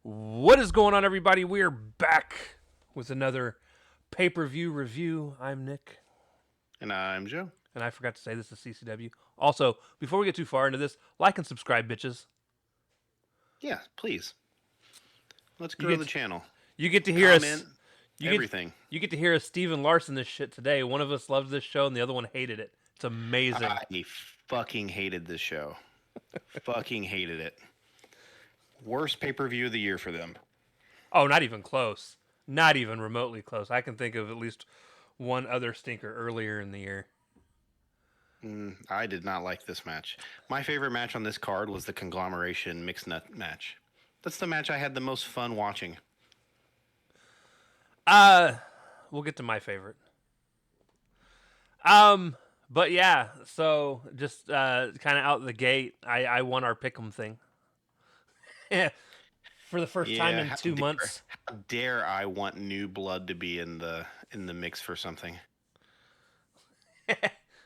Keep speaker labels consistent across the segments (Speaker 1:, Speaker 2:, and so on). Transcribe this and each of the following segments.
Speaker 1: What is going on, everybody? We are back with another pay-per-view review. I'm Nick,
Speaker 2: And I'm Joe.
Speaker 1: and I forgot to say this is CCW. Also, before we get too far into this, like and subscribe, bitches.
Speaker 2: Yeah, please. Let's
Speaker 1: You
Speaker 2: grow
Speaker 1: get
Speaker 2: the
Speaker 1: to,
Speaker 2: channel.
Speaker 1: you get to hear
Speaker 2: Comment,
Speaker 1: us. You get
Speaker 2: everything.
Speaker 1: you get to hear us Steven Larson this shit today. One of us loves this show, and the other one hated it. It's amazing.
Speaker 2: I fucking hated this show. Fucking hated it. Worst pay-per-view of the year for them.
Speaker 1: Oh, not even close. Not even remotely close. I can think of at least one other stinker earlier in the year.
Speaker 2: I did not like this match. My favorite match on this card was the Conglomeration Mixed Nut match. That's the match I had the most fun watching.
Speaker 1: We'll get to my favorite. Um, but yeah, so just kind of out the gate, I won our pick'em thing. Yeah, for the first time
Speaker 2: Yeah,
Speaker 1: in 2 months.
Speaker 2: how dare I want new blood to be in the mix for something?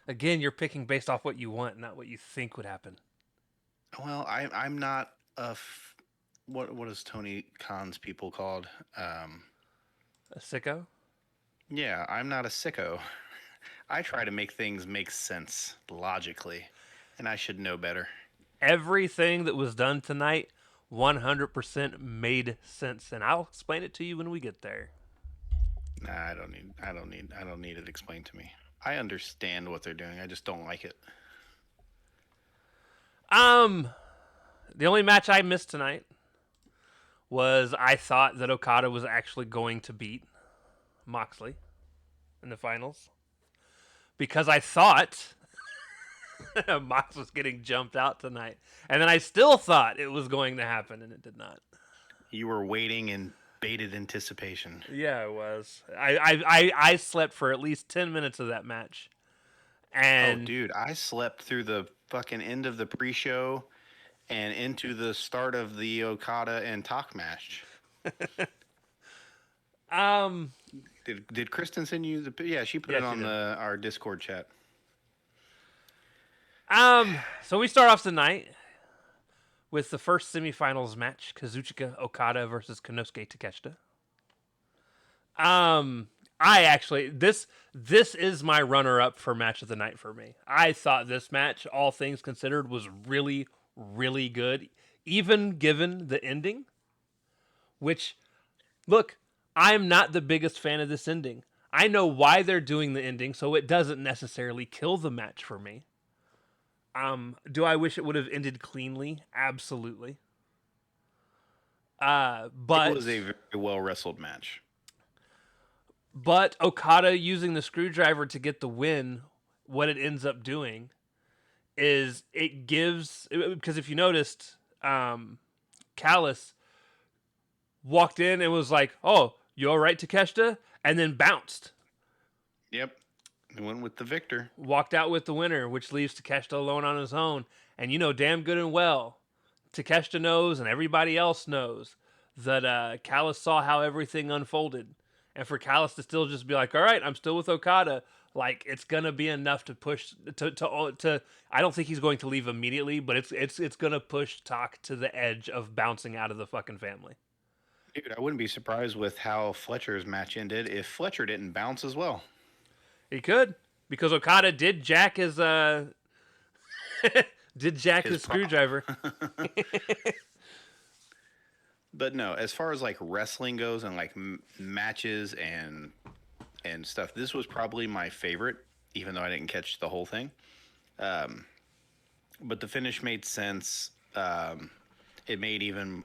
Speaker 1: Again, you're picking based off what you want, not what you think would happen.
Speaker 2: Well, I'm not what is Tony Khan's people called?
Speaker 1: A sicko.
Speaker 2: Yeah, I'm not a sicko. I try to make things make sense logically, and I should know better.
Speaker 1: Everything that was done tonight, 100% made sense, and I'll explain it to you when we get there.
Speaker 2: Nah, I don't need it explained to me. I understand what they're doing. I just don't like it.
Speaker 1: Um, the only match I missed tonight was I thought that Okada was actually going to beat Moxley in the finals because I thought Mox was getting jumped out tonight, and then I still thought it was going to happen, and it did not.
Speaker 2: You were waiting in bated anticipation.
Speaker 1: Yeah, it was. I slept for at least 10 minutes of that match,
Speaker 2: Oh,
Speaker 1: and
Speaker 2: dude, I slept through the fucking end of the pre-show and into the start of the Okada and Talk match.
Speaker 1: um,
Speaker 2: Did Kristen send you the? Yeah, she put
Speaker 1: yeah,
Speaker 2: it
Speaker 1: she
Speaker 2: on
Speaker 1: did.
Speaker 2: our Discord chat.
Speaker 1: So we start off the night with the first semifinals match: Kazuchika Okada versus Konosuke Takeshita. I actually this is my runner up for match of the night for me. I thought this match, all things considered, was really good, even given the ending. Which, look, I'm not the biggest fan of this ending. I know why they're doing the ending, so it doesn't necessarily kill the match for me. Do I wish it would have ended cleanly? Absolutely.
Speaker 2: It was a
Speaker 1: But
Speaker 2: very well wrestled match.
Speaker 1: But Okada using the screwdriver to get the win, what it ends up doing is it gives, because if you noticed, Callus walked in and was like, "Oh, you all right, Takeshita?" and then bounced,
Speaker 2: Yep, he went with the victor.
Speaker 1: walked out with the winner, which leaves Takeshita alone on his own. And you know damn good and well, Takeshita knows and everybody else knows that Callus saw how everything unfolded. And for Callus to still just be like, all right, I'm still with Okada, like it's gonna be enough to push to. I don't think he's going to leave immediately, but it's gonna push Talk to the edge of bouncing out of the fucking family.
Speaker 2: Dude, I wouldn't be surprised with how Fletcher's match ended if Fletcher didn't bounce as well.
Speaker 1: He could, because Okada did jack his did jack
Speaker 2: His
Speaker 1: his
Speaker 2: prop.
Speaker 1: screwdriver.
Speaker 2: But no, as far as like wrestling goes and like matches and stuff, this was probably my favorite, even though I didn't catch the whole thing. But the finish made sense. It made even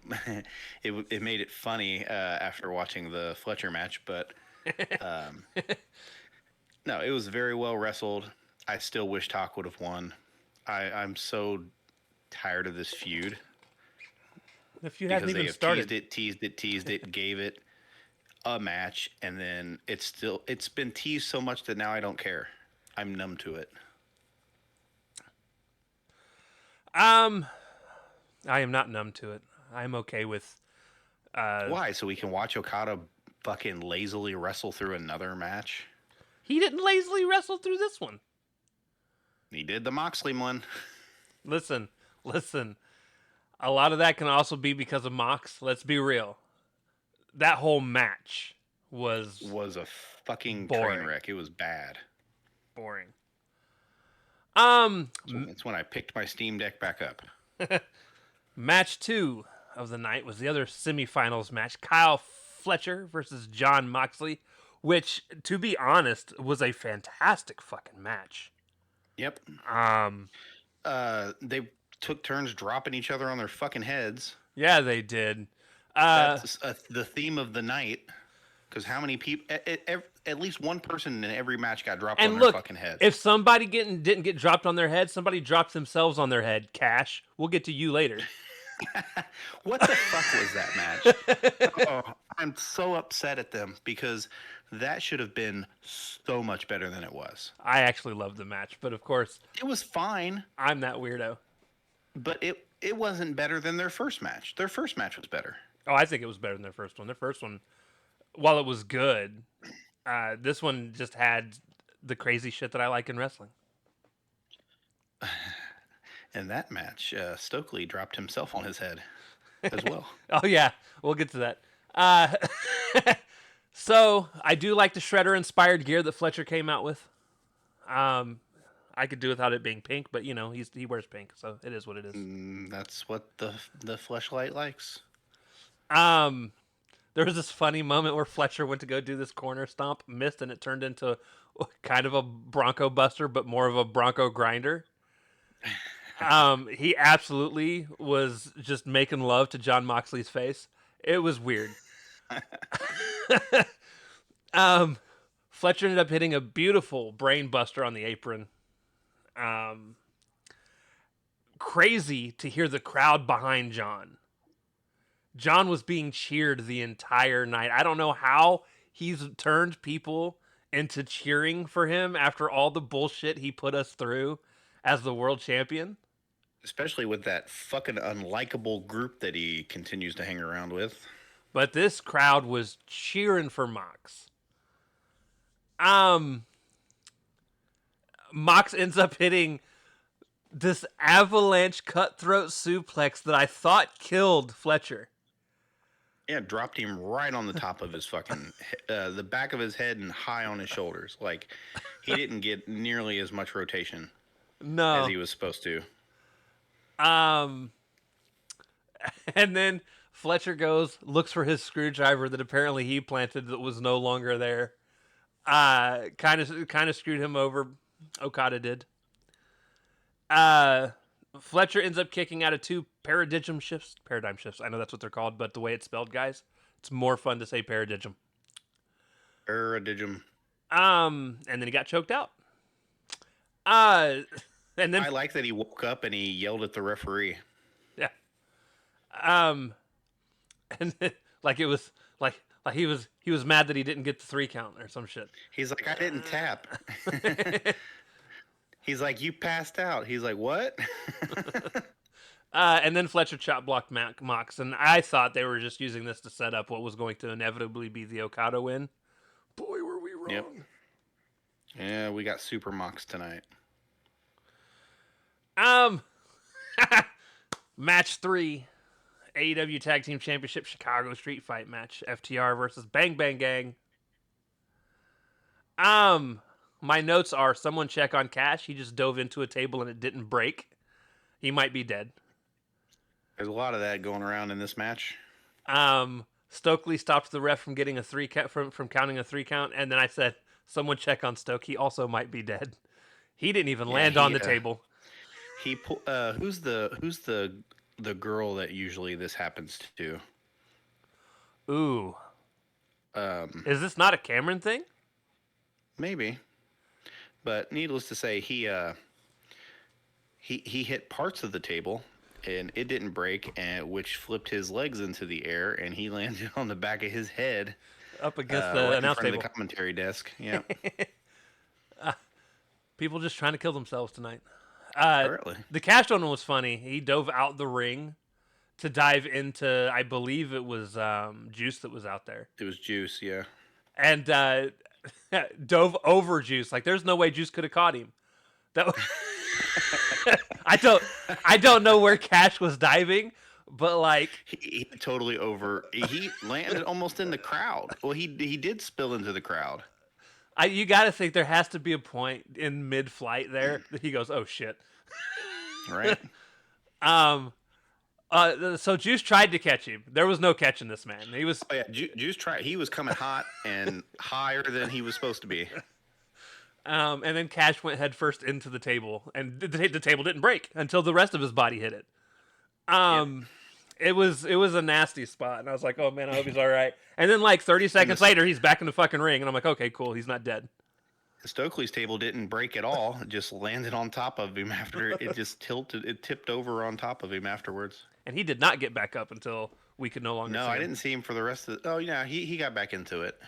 Speaker 2: it made it funny after watching the Fletcher match, but no, it was very well wrestled. I still wish Talk would have won. I'm so tired of this feud
Speaker 1: The feud hasn't
Speaker 2: because they
Speaker 1: even
Speaker 2: have
Speaker 1: started.
Speaker 2: teased it, gave it a match, and then it's been teased so much that now I don't care. I'm numb to it.
Speaker 1: Um, I am not numb to it. I'm okay with.
Speaker 2: Why? So we can watch Okada fucking lazily wrestle through another match?
Speaker 1: He didn't lazily wrestle through this one.
Speaker 2: He did the Moxley one.
Speaker 1: Listen. A lot of that can also be because of Mox. Let's be real. That whole match was
Speaker 2: Was a fucking
Speaker 1: Boring.
Speaker 2: train wreck. It was bad.
Speaker 1: boring.
Speaker 2: That's when I picked my Steam Deck back up.
Speaker 1: Match 2 of the night was the other semifinals match. Kyle Fletcher versus John Moxley, which, to be honest, was a fantastic fucking match.
Speaker 2: Yep.
Speaker 1: Um,
Speaker 2: They took turns dropping each other on their fucking heads.
Speaker 1: yeah, they did.
Speaker 2: That's the theme of the night. Because how many people? At least one person in every match got dropped on
Speaker 1: And
Speaker 2: their
Speaker 1: look,
Speaker 2: fucking head.
Speaker 1: if somebody didn't get dropped on their head, somebody drops themselves on their head. Cash, we'll get to you later.
Speaker 2: What the fuck was that match? Oh, I'm so upset at them because that should have been so much better than it was.
Speaker 1: I actually loved the match, but of course,
Speaker 2: It was fine,
Speaker 1: I'm that weirdo.
Speaker 2: but it wasn't better than their first match. Their first match was better.
Speaker 1: Oh, I think it was better than their first one. Their first one, while it was good, this one just had the crazy shit that I like in wrestling.
Speaker 2: In that match, Stokely dropped himself on his head as well.
Speaker 1: Oh yeah, we'll get to that. So I do like the Shredder inspired gear that Fletcher came out with. I could do without it being pink, but you know he wears pink, so it is what it is.
Speaker 2: That's what the Fleshlight likes.
Speaker 1: There was this funny moment where Fletcher went to go do this corner stomp, missed, and it turned into kind of a Bronco Buster, but more of a Bronco Grinder. He absolutely was just making love to John Moxley's face. It was weird. Fletcher ended up hitting a beautiful brain buster on the apron. Crazy to hear the crowd behind John. John was being cheered the entire night. I don't know how he's turned people into cheering for him after all the bullshit he put us through as the world champion.
Speaker 2: Especially with that fucking unlikable group that he continues to hang around with.
Speaker 1: But this crowd was cheering for Mox. Mox ends up hitting this avalanche cutthroat suplex that I thought killed Fletcher.
Speaker 2: Yeah, dropped him right on the top of his fucking, the back of his head and high on his shoulders. Like, he didn't get nearly as much rotation
Speaker 1: No.
Speaker 2: as he was supposed to.
Speaker 1: And then Fletcher looks for his screwdriver that apparently he planted that was no longer there. Kind of screwed him over. Okada did. Fletcher ends up kicking out of 2 paradigm shifts. I know that's what they're called, but the way it's spelled, guys, it's more fun to say paradigm.
Speaker 2: Paradigm.
Speaker 1: And then he got choked out. And then
Speaker 2: I like that he woke up and he yelled at the referee.
Speaker 1: yeah. And then, like it was like he was mad that he didn't get the 3 count or some shit.
Speaker 2: He's like, I didn't tap. He's like, you passed out. He's like, what?
Speaker 1: And then Fletcher chop blocked Mox, and I thought they were just using this to set up what was going to inevitably be the Okada win. Boy, were we wrong.
Speaker 2: Yep. Yeah, we got Super Mox tonight.
Speaker 1: Match 3, AEW Tag Team Championship Chicago Street Fight match. FTR versus Bang Bang Gang. My notes are: someone check on Cash. He just dove into a table and it didn't break. He might be dead.
Speaker 2: There's a lot of that going around in this match.
Speaker 1: Stokely stopped the ref from getting a 3 count from counting a 3 count, and then I said, "Someone check on Stoke. He also might be dead." He didn't even land on the table.
Speaker 2: He who's the girl that usually this happens to?
Speaker 1: Ooh. Is this not a Cameron thing?
Speaker 2: Maybe. But needless to say, he hit parts of the table and it didn't break, and which flipped his legs into the air, and he landed on the back of his head
Speaker 1: Up against the
Speaker 2: right in
Speaker 1: announce
Speaker 2: front
Speaker 1: table.
Speaker 2: of the commentary desk. Yeah.
Speaker 1: People just trying to kill themselves tonight.
Speaker 2: Apparently.
Speaker 1: The Cash one was funny. He dove out the ring to dive into, I believe it was Juice that was out there.
Speaker 2: It was Juice, yeah.
Speaker 1: And dove over Juice. Like, there's no way Juice could have caught him. That I don't know where Cash was diving, But like,
Speaker 2: He totally over. He landed almost in the crowd. Well, he did spill into the crowd,
Speaker 1: you got to think there has to be a point in mid-flight there that he goes, "Oh shit."
Speaker 2: right?
Speaker 1: um. So Juice tried to catch him. There was no catching this man. He was.
Speaker 2: Oh yeah, Juice tried. He was coming hot and higher than he was supposed to be.
Speaker 1: And then Cash went headfirst into the table, and the table didn't break until the rest of his body hit it.
Speaker 2: Yep.
Speaker 1: It was a nasty spot, and I was like, "Oh man, I hope he's all right." And then like 30
Speaker 2: And
Speaker 1: seconds later, he's back in the fucking ring, and I'm like, "Okay, cool, he's not dead."
Speaker 2: Stokely's table didn't break at all. It just landed on top of him after it just tilted. It tipped over on top of him afterwards.
Speaker 1: And he did not get back up until we could no longer.
Speaker 2: No,
Speaker 1: see
Speaker 2: I
Speaker 1: him.
Speaker 2: didn't see him for the rest of. Oh yeah, he got back into it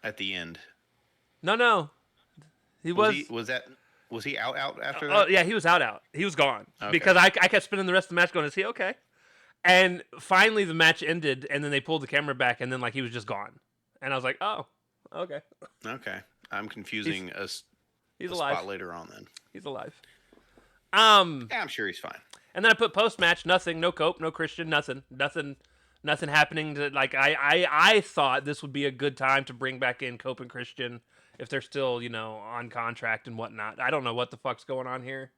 Speaker 2: at the end.
Speaker 1: No, he was.
Speaker 2: Was he out after that?
Speaker 1: Oh yeah, he was out. He was gone
Speaker 2: Okay.
Speaker 1: because I kept spinning the rest of the match, going, "Is he okay?" And finally, the match ended, and then they pulled the camera back, and then like he was just gone, and I was like, "Oh, okay,
Speaker 2: Okay, I'm confusing
Speaker 1: he's
Speaker 2: a
Speaker 1: alive.
Speaker 2: spot later on then.
Speaker 1: He's alive."
Speaker 2: Yeah, I'm sure he's fine.
Speaker 1: And then I put post match, nothing, no Cope, no Christian, nothing happening. To like I thought this would be a good time to bring back in Cope and Christian if they're still on contract and whatnot. I don't know what the fuck's going on here.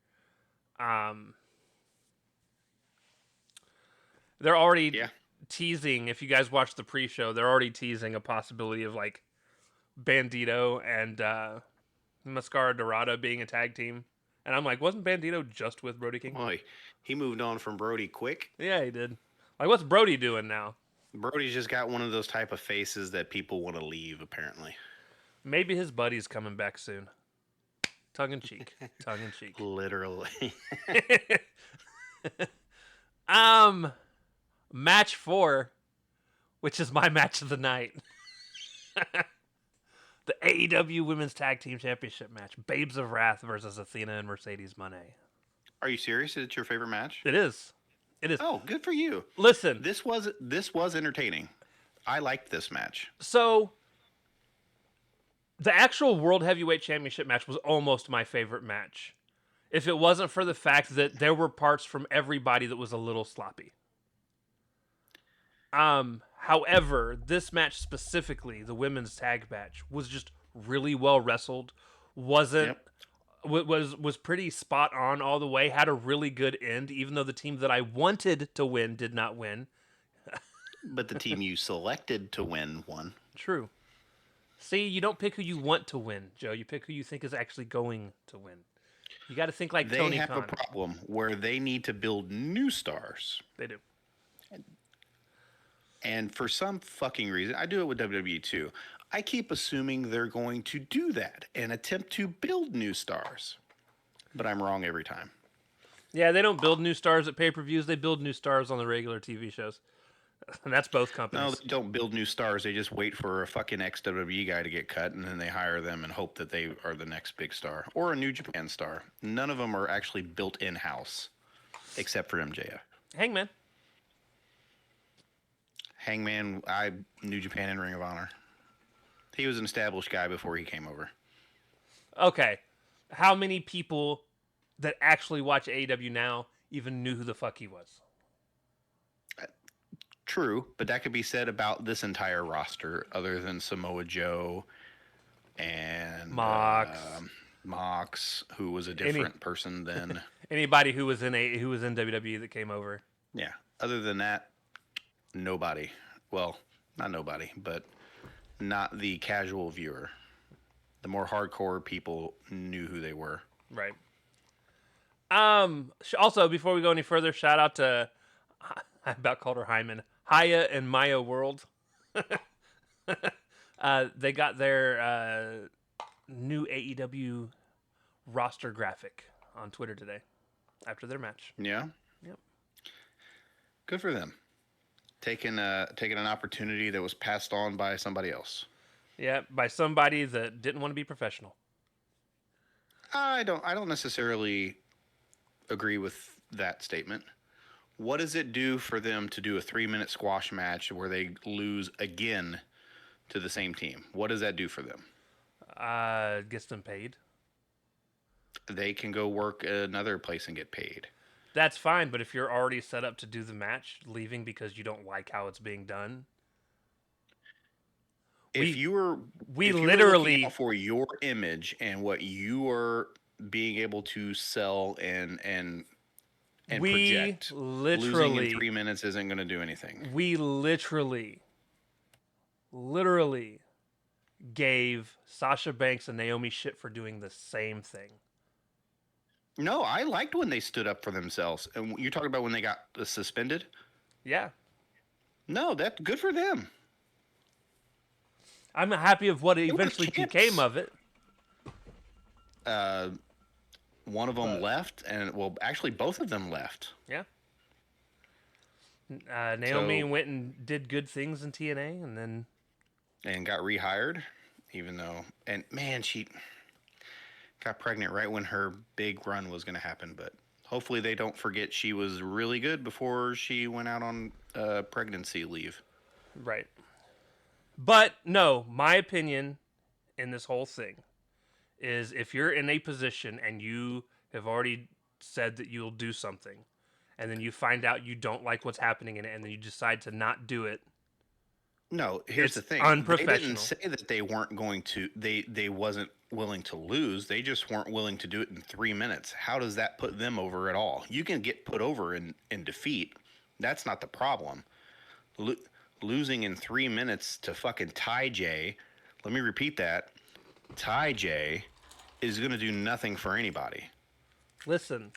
Speaker 1: They're already teasing. If you guys watch the pre-show, they're already teasing a possibility of like Bandito and Mascara Dorado being a tag team. And I'm like, wasn't Bandito just with Brody King?
Speaker 2: Boy, he moved on from Brody quick.
Speaker 1: Yeah, he did. Like, what's Brody doing now?
Speaker 2: Brody's just got one of those type of faces that people want to leave, apparently.
Speaker 1: Maybe his buddy's coming back soon. Tongue in cheek. Tongue in cheek.
Speaker 2: Literally.
Speaker 1: Match 4, which is my match of the night. The AEW Women's Tag Team Championship match. Babes of Wrath versus Athena and Mercedes Moné.
Speaker 2: Are you serious? Is it your favorite match?
Speaker 1: It is. It is.
Speaker 2: Oh, good for you.
Speaker 1: Listen.
Speaker 2: This was entertaining. I liked this match.
Speaker 1: So, the actual World Heavyweight Championship match was almost my favorite match. If it wasn't for the fact that there were parts from everybody that was a little sloppy. However, this match specifically, the women's tag match, was just really well wrestled. Was pretty spot on all the way. Had a really good end, even though the team that I wanted to win did not win.
Speaker 2: But the team you selected to win won.
Speaker 1: True. See, you don't pick who you want to win, Joe. You pick who you think is actually going to win. You got to think like Tony Khan.
Speaker 2: They have a problem where they need to build new stars.
Speaker 1: They do.
Speaker 2: And for some fucking reason, I do it with WWE too. I keep assuming they're going to do that and attempt to build new stars. But I'm wrong every time.
Speaker 1: Yeah, they don't build new stars at pay-per-views. They build new stars on the regular TV shows. And that's both companies.
Speaker 2: No, they don't build new stars. They just wait for a fucking ex-WWE guy to get cut, and then they hire them and hope that they are the next big star. Or a New Japan star. None of them are actually built in-house, except for MJF.
Speaker 1: Hangman.
Speaker 2: Hangman, New Japan and Ring of Honor. He was an established guy before he came over.
Speaker 1: Okay. How many people that actually watch AEW now even knew who the fuck he was?
Speaker 2: True, but that could be said about this entire roster, other than Samoa Joe and Mox, who was a different person than
Speaker 1: anybody who was in WWE that came over.
Speaker 2: Yeah. Other than that, nobody. Well, not nobody, but not the casual viewer. The more hardcore people knew who they were.
Speaker 1: Right. Also, before we go any further, shout out to I about called her Hyman. Haya and Maya World. They got their new AEW roster graphic on Twitter today after their match.
Speaker 2: Yeah.
Speaker 1: Yep.
Speaker 2: Good for them. Taking an opportunity that was passed on by somebody else.
Speaker 1: Yeah, by somebody that didn't want to be professional.
Speaker 2: I don't necessarily agree with that statement. What does it do for them to do a 3-minute squash match where they lose again to the same team? What does that do for them?
Speaker 1: Gets them paid.
Speaker 2: They can go work another place and get paid.
Speaker 1: That's fine, but if you're already set up to do the match, leaving because you don't like how it's being done,
Speaker 2: If
Speaker 1: we
Speaker 2: you were
Speaker 1: we
Speaker 2: if you were looking
Speaker 1: literally
Speaker 2: out for your image and what you are being able to sell and
Speaker 1: we
Speaker 2: project, losing in
Speaker 1: literally
Speaker 2: 3 minutes isn't going to do anything.
Speaker 1: we literally gave Sasha Banks and Naomi shit for doing the same thing.
Speaker 2: No, I liked when they stood up for themselves. And you're talking about when they got suspended?
Speaker 1: Yeah.
Speaker 2: No, that's good for them.
Speaker 1: I'm happy of what
Speaker 2: were
Speaker 1: eventually
Speaker 2: champs.
Speaker 1: became of it.
Speaker 2: One of them left, and well, actually, both of them left.
Speaker 1: Yeah. Naomi
Speaker 2: So-
Speaker 1: went and did good things in TNA, and then
Speaker 2: And got rehired, even though, and man, she got pregnant right when her big run was going to happen. But hopefully, they don't forget she was really good before she went out on pregnancy leave.
Speaker 1: right. But no, my opinion in this whole thing is if you're in a position and you have already said that you'll do something, and then you find out you don't like what's happening in it, and then you decide to not do it.
Speaker 2: No, here's
Speaker 1: It's
Speaker 2: the thing.
Speaker 1: unprofessional.
Speaker 2: They didn't say that they weren't going to. They wasn't willing to lose. They just weren't willing to do it in 3 minutes. How does that put them over at all? You can get put over in defeat. That's not the problem. Losing in 3 minutes to fucking Ty J. Let me repeat that. Ty J is going to do nothing for anybody.
Speaker 1: Listen,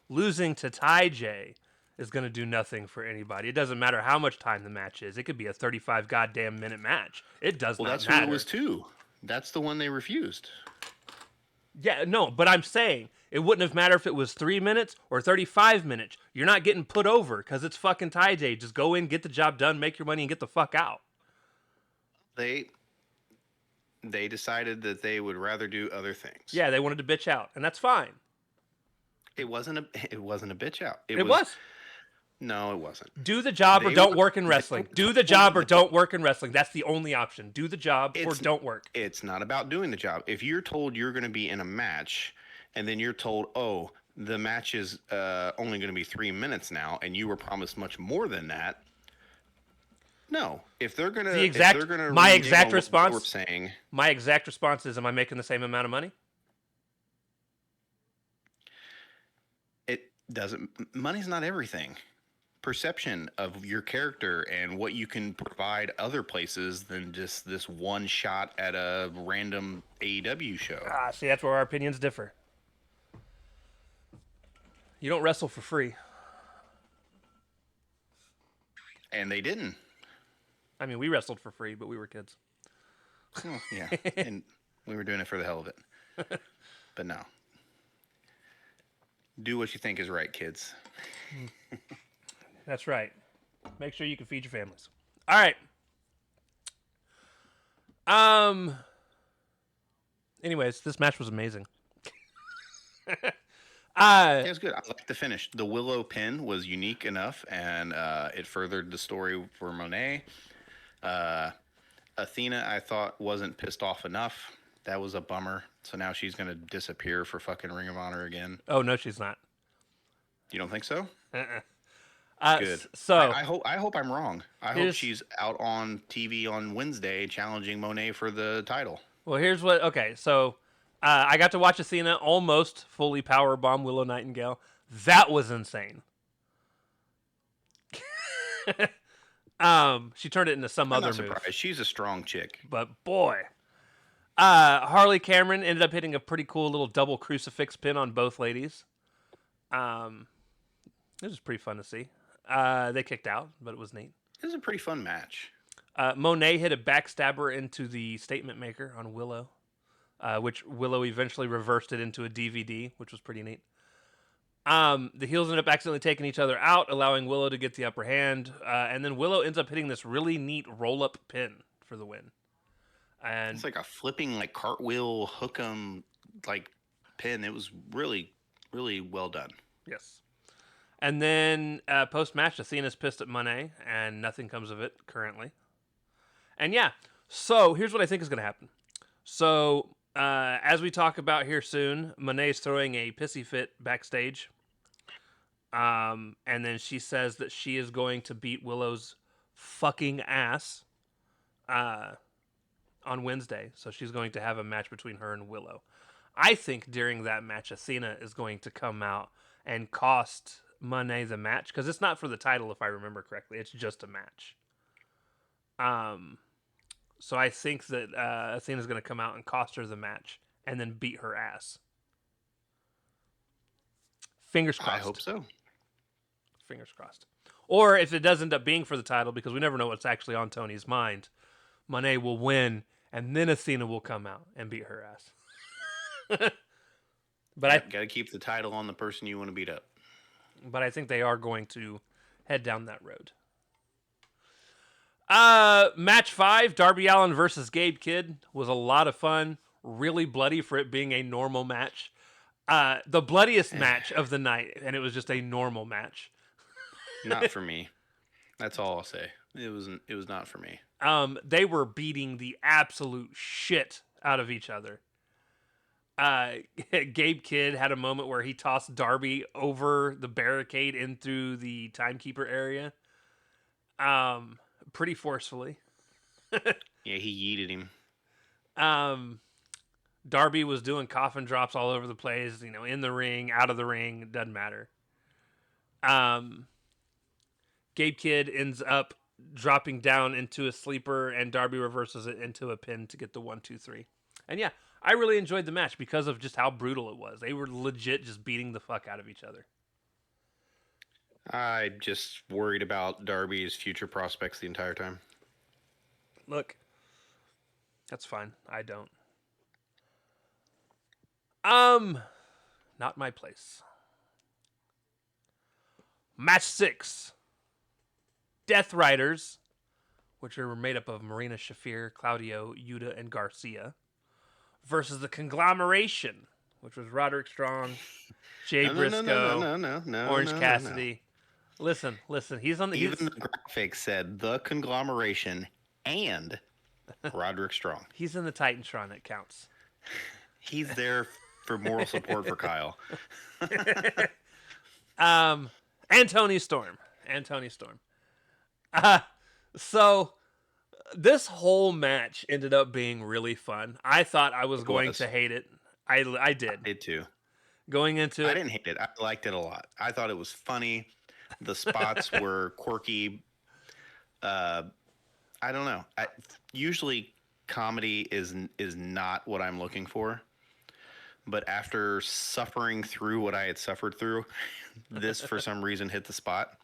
Speaker 1: losing to Ty J is going to do nothing for anybody. It doesn't matter how much time the match is. It could be a 35 goddamn minute match. It does
Speaker 2: Well,
Speaker 1: not
Speaker 2: that's
Speaker 1: matter.
Speaker 2: what it was too. That's the one they refused.
Speaker 1: Yeah, no, but I'm saying it wouldn't have mattered if it was 3 minutes or 35 minutes. You're not getting put over because it's fucking Ty J. Just go in, get the job done, make your money, and get the fuck out.
Speaker 2: They decided that they would rather do other things.
Speaker 1: Yeah, they wanted to bitch out, and that's fine.
Speaker 2: It wasn't a bitch out.
Speaker 1: It was.
Speaker 2: No, it wasn't.
Speaker 1: Do the job or
Speaker 2: They
Speaker 1: don't
Speaker 2: were-
Speaker 1: work in
Speaker 2: they
Speaker 1: wrestling.
Speaker 2: were
Speaker 1: Do the
Speaker 2: told
Speaker 1: job or
Speaker 2: that-
Speaker 1: don't work in wrestling. That's the only option. Do the job or
Speaker 2: It's-
Speaker 1: don't work.
Speaker 2: It's not about doing the job. If you're told you're going to be in a match and then you're told, oh, the match is only going to be 3 minutes now, and you were promised much more than that. No, if they're going to,
Speaker 1: My exact response-
Speaker 2: we're saying
Speaker 1: My exact response is, am I making the same amount of money?
Speaker 2: it doesn't. Money's not everything. Perception of your character and what you can provide other places than just this one shot at a random AEW show.
Speaker 1: Ah, see, that's where our opinions differ. You don't wrestle for free.
Speaker 2: And they didn't.
Speaker 1: I mean, we wrestled for free, but we were kids.
Speaker 2: Well, yeah, and we were doing it for the hell of it. But no. Do what you think is right, kids.
Speaker 1: That's right. Make sure you can feed your families. All right. Anyways, this match was amazing.
Speaker 2: Yeah, it was good. I liked the finish. The Willow pin was unique enough, and it furthered the story for Monet. Athena, I thought, wasn't pissed off enough. That was a bummer. So now she's going to disappear for fucking Ring of Honor again.
Speaker 1: Oh, no, she's not.
Speaker 2: You don't think so?
Speaker 1: Good.
Speaker 2: Good.
Speaker 1: So,
Speaker 2: I hope I'm wrong. I hope
Speaker 1: Here's-
Speaker 2: she's out on TV on Wednesday challenging Monet for the title.
Speaker 1: well, here's what. Okay, so I got to watch Athena almost fully powerbomb Willow Nightingale. That was insane. She turned it into some
Speaker 2: I'm
Speaker 1: other
Speaker 2: not
Speaker 1: move.
Speaker 2: surprised. She's a strong chick.
Speaker 1: But boy, Harley Cameron ended up hitting a pretty cool little double crucifix pin on both ladies. It was pretty fun to see. They kicked out, but it was neat.
Speaker 2: It was a pretty fun match.
Speaker 1: Monet hit a backstabber into the statement maker on Willow, which Willow eventually reversed it into a DVD, which was pretty neat. The heels ended up accidentally taking each other out, allowing Willow to get the upper hand. And then Willow ends up hitting this really neat roll-up pin for the win. And
Speaker 2: It's like a flipping, like cartwheel, hook 'em, like pin. It was really, really well done.
Speaker 1: yes. And then post-match, Athena's pissed at Monet, and nothing comes of it currently. And yeah, so here's what I think is going to happen. So as we talk about here soon, Monet's throwing a pissy fit backstage. And then she says that she is going to beat Willow's fucking ass on Wednesday. So she's going to have a match between her and Willow. I think during that match, Athena is going to come out and cost Monet the match because it's not for the title, if I remember correctly. It's just a match. So I think that Athena's going to come out and cost her the match and then beat her ass. Fingers crossed.
Speaker 2: I hope so.
Speaker 1: Fingers crossed. Or if it does end up being for the title, because we never know what's actually on Tony's mind, Monet will win, and then Athena will come out and beat her ass. But
Speaker 2: Got to keep the title on the person you want to beat up.
Speaker 1: But I think they are going to head down that road. Match 5, Darby Allin versus Gabe Kidd was a lot of fun. Really bloody for it being a normal match. The bloodiest match of the night, and it was just a normal match.
Speaker 2: Not for me. That's all I'll say. It was not for me.
Speaker 1: They were beating the absolute shit out of each other. Gabe Kidd had a moment where he tossed Darby over the barricade into the timekeeper area. Pretty forcefully.
Speaker 2: Yeah, he yeeted him.
Speaker 1: Darby was doing coffin drops all over the place, in the ring, out of the ring, it doesn't matter. Gabe Kidd ends up dropping down into a sleeper, and Darby reverses it into a pin to get the 1-2-3. And yeah, I really enjoyed the match because of just how brutal it was. They were legit just beating the fuck out of each other.
Speaker 2: I just worried about Darby's future prospects the entire time.
Speaker 1: Look, that's fine. I don't. Not my place. Match 6. Death Riders, which were made up of Marina Shafir, Claudio, Yuta, and Garcia, versus the Conglomeration, which was Roderick Strong, Jay Briscoe, Orange Cassidy. No. Listen. He's on the.
Speaker 2: Even the graphics said the Conglomeration and Roderick Strong.
Speaker 1: He's in the Titantron. It counts.
Speaker 2: He's there for moral support for Kyle.
Speaker 1: And Tony Storm. So this whole match ended up being really fun. I thought I was going to hate it. I did.
Speaker 2: I did too.
Speaker 1: Going into it,
Speaker 2: I didn't hate it. I liked it a lot. I thought it was funny. The spots were quirky. I don't know. Usually comedy is not what I'm looking for. But after suffering through what I had suffered through, this for some reason hit the spot.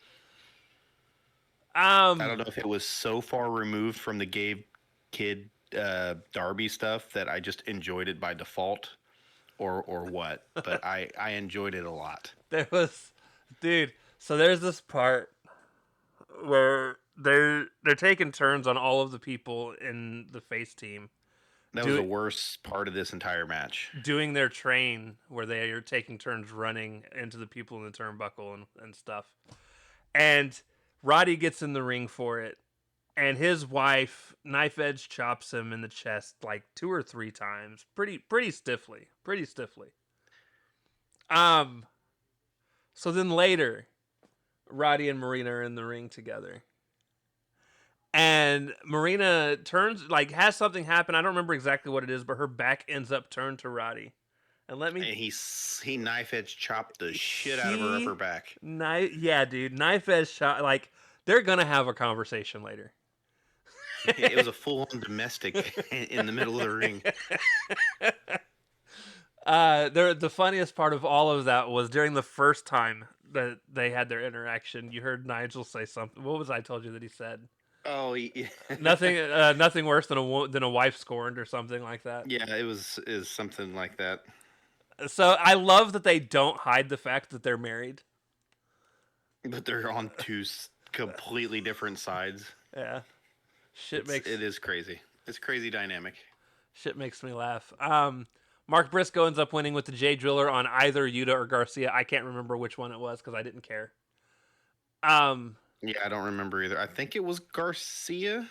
Speaker 2: I don't know if it was so far removed from the Gabe Kidd Darby stuff that I just enjoyed it by default or what. But I enjoyed it a lot.
Speaker 1: So there's this part where they're taking turns on all of the people in the face team.
Speaker 2: That was the worst part of this entire match.
Speaker 1: Doing their train where they are taking turns running into the people in the turnbuckle and stuff. And Roddy gets in the ring for it. And his wife knife edge chops him in the chest like 2 or 3 times. Pretty stiffly. So then later, Roddy and Marina are in the ring together. And Marina has something happen. I don't remember exactly what it is, but her back ends up turned to Roddy. And
Speaker 2: he knife edge chopped the shit out of her upper back.
Speaker 1: Yeah, dude, knife edge shot. Like, they're gonna have a conversation later.
Speaker 2: It was a full-on domestic in the middle of the ring.
Speaker 1: The funniest part of all of that was during the first time that they had their interaction. You heard Nigel say something. What was I told you that he said?
Speaker 2: Oh, yeah.
Speaker 1: Nothing worse than a wife scorned or something like that.
Speaker 2: Yeah, is something like that.
Speaker 1: So I love that they don't hide the fact that they're married,
Speaker 2: but they're on 2 completely different sides.
Speaker 1: Yeah,
Speaker 2: it is crazy. It's crazy dynamic.
Speaker 1: Shit makes me laugh. Mark Briscoe ends up winning with the J Driller on either Yuta or Garcia. I can't remember which one it was because I didn't care.
Speaker 2: Yeah, I don't remember either. I think it was Garcia.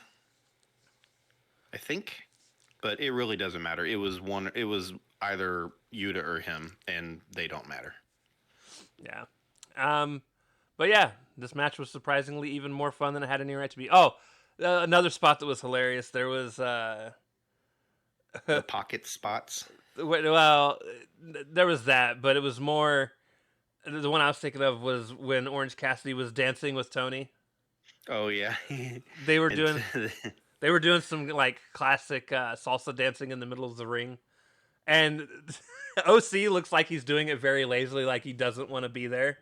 Speaker 2: But it really doesn't matter. It was either Yuta or him, and they don't matter.
Speaker 1: Yeah. But yeah, this match was surprisingly even more fun than it had any right to be. Oh, another spot that was hilarious. There was
Speaker 2: The pocket spots.
Speaker 1: well, there was that, but it was more. The one I was thinking of was when Orange Cassidy was dancing with Tony.
Speaker 2: Oh yeah.
Speaker 1: They were
Speaker 2: It's-
Speaker 1: doing they were doing some like classic salsa dancing in the middle of the ring, and OC looks like he's doing it very lazily, like he doesn't want to be there,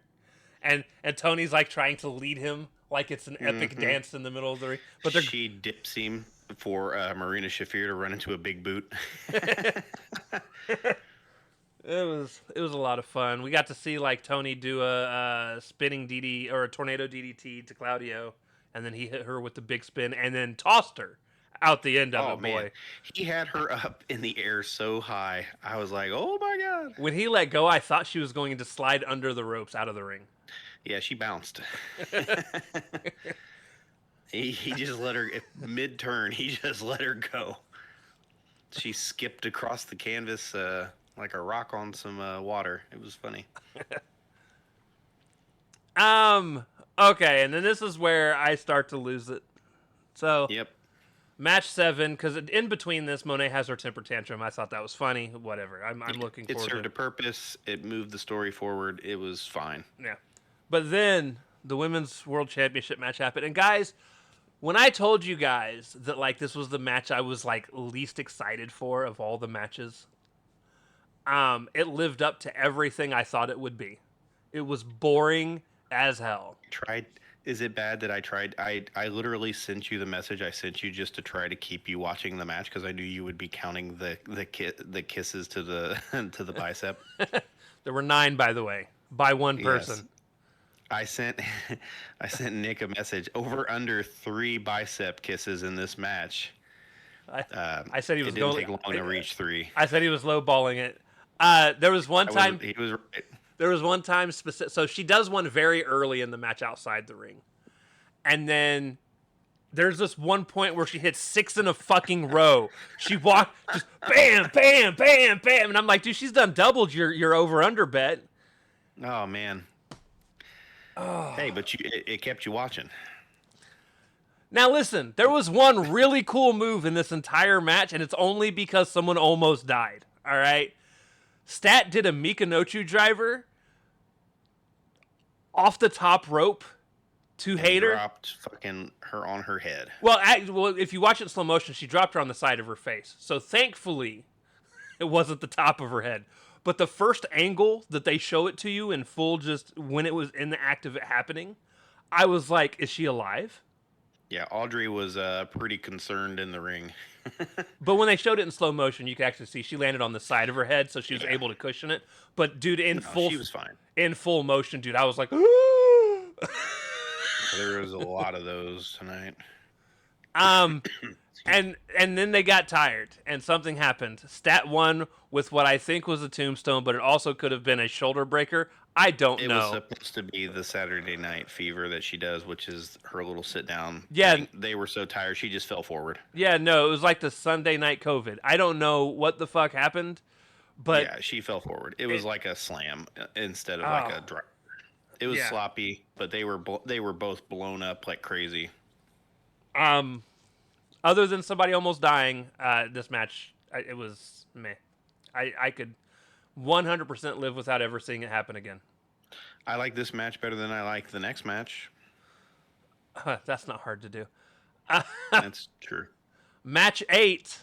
Speaker 1: and Tony's like trying to lead him like it's an epic dance in the middle of the ring, but they're
Speaker 2: she dips him for Marina Shafir to run into a big boot.
Speaker 1: It was a lot of fun. We got to see like Tony do a spinning DD or a tornado DDT to Claudio, and then he hit her with the big spin and then tossed her out the end of
Speaker 2: Oh
Speaker 1: it.
Speaker 2: man,
Speaker 1: Boy,
Speaker 2: he had her up in the air so high. I was like, oh my god.
Speaker 1: when he let go, I thought she was going to slide under the ropes out of the ring.
Speaker 2: Yeah, she bounced. He just let her mid turn. He just let her go. She skipped across the canvas like a rock on some water. It was funny.
Speaker 1: Okay, and then this is where I start to lose it. So
Speaker 2: Yep.
Speaker 1: match 7, because in between this, Monet has her temper tantrum. I thought that was funny. Whatever. I'm looking
Speaker 2: It
Speaker 1: forward
Speaker 2: served
Speaker 1: to
Speaker 2: a purpose. It moved the story forward. It was fine.
Speaker 1: Yeah. But then the women's world championship match happened. And guys, when I told you guys that like this was the match I was like least excited for of all the matches, it lived up to everything I thought it would be. It was boring as hell.
Speaker 2: Tried. Is it bad that I tried? I literally sent you the message I sent you just to try to keep you watching the match because I knew you would be counting the kisses to the to the bicep.
Speaker 1: There were 9, by the way, by one
Speaker 2: Yes.
Speaker 1: person.
Speaker 2: I sent Nick a message over under 3 bicep kisses in this match.
Speaker 1: I said he was
Speaker 2: It didn't
Speaker 1: going.
Speaker 2: take long to reach 3.
Speaker 1: I said he was lowballing it. There was one time.
Speaker 2: He was right.
Speaker 1: There was one time specific. So she does one very early in the match outside the ring, and then there's this one point where she hits 6 in a fucking row. She walked just bam, bam, bam, bam, and I'm like, dude, she's done doubled your over under bet.
Speaker 2: Oh man. Hey, but it kept you watching.
Speaker 1: Now listen, there was one really cool move in this entire match, and it's only because someone almost died. All right. Stat did a Mikanochu driver off the top rope to Hayter.
Speaker 2: Dropped fucking her on her head.
Speaker 1: Well, if you watch it in slow motion, she dropped her on the side of her face. So thankfully, it wasn't the top of her head. But the first angle that they show it to you in full, just when it was in the act of it happening, I was like, is she alive?
Speaker 2: Yeah, Audrey was pretty concerned in the ring.
Speaker 1: But when they showed it in slow motion, you could actually see she landed on the side of her head, so she was
Speaker 2: Yeah.
Speaker 1: able to cushion it. But dude,
Speaker 2: No, she was fine.
Speaker 1: in full motion, dude, I was like,
Speaker 2: There was a lot of those tonight.
Speaker 1: and then they got tired, and something happened. Stat won with what I think was a tombstone, but it also could have been a shoulder breaker. I don't
Speaker 2: It
Speaker 1: know.
Speaker 2: was supposed to be the Saturday Night Fever that she does, which is her little sit down.
Speaker 1: Yeah.
Speaker 2: thing. They were so tired, she just fell forward.
Speaker 1: Yeah, no, it was like the Sunday night COVID. I don't know what the fuck happened, but
Speaker 2: Yeah, she fell forward. It was like a slam instead of like
Speaker 1: Oh.
Speaker 2: a drop. It was
Speaker 1: Yeah.
Speaker 2: sloppy, but they were both blown up like crazy.
Speaker 1: other than somebody almost dying, this match, it was meh. I could 100% live without ever seeing it happen again.
Speaker 2: I like this match better than I like the next match.
Speaker 1: That's not hard to do.
Speaker 2: That's true.
Speaker 1: Match 8,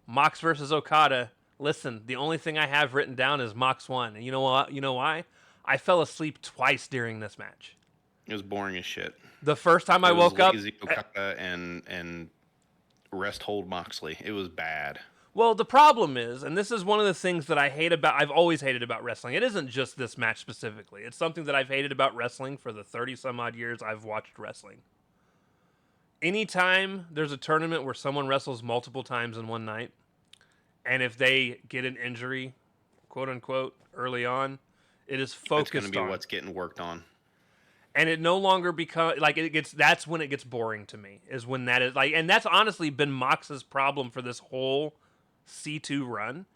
Speaker 1: Mox versus Okada. Listen, the only thing I have written down is Mox won. And you know what? You know why? I fell asleep twice during this match.
Speaker 2: It was boring as shit.
Speaker 1: The first time I
Speaker 2: It was
Speaker 1: woke up,
Speaker 2: lazy Okada and rest hold Moxley. It was bad.
Speaker 1: well, the problem is, and this is one of the things that I've always hated about wrestling. It isn't just this match specifically. It's something that I've hated about wrestling for the 30 some odd years I've watched wrestling. Anytime there's a tournament where someone wrestles multiple times in one night, and if they get an injury, quote unquote, early on, it is
Speaker 2: That's
Speaker 1: focused
Speaker 2: going to be
Speaker 1: on.
Speaker 2: what's getting worked on.
Speaker 1: And it no longer becomes like it gets. That's when it gets boring to me. Is when that is like, and that's honestly been Mox's problem for this whole C2 run,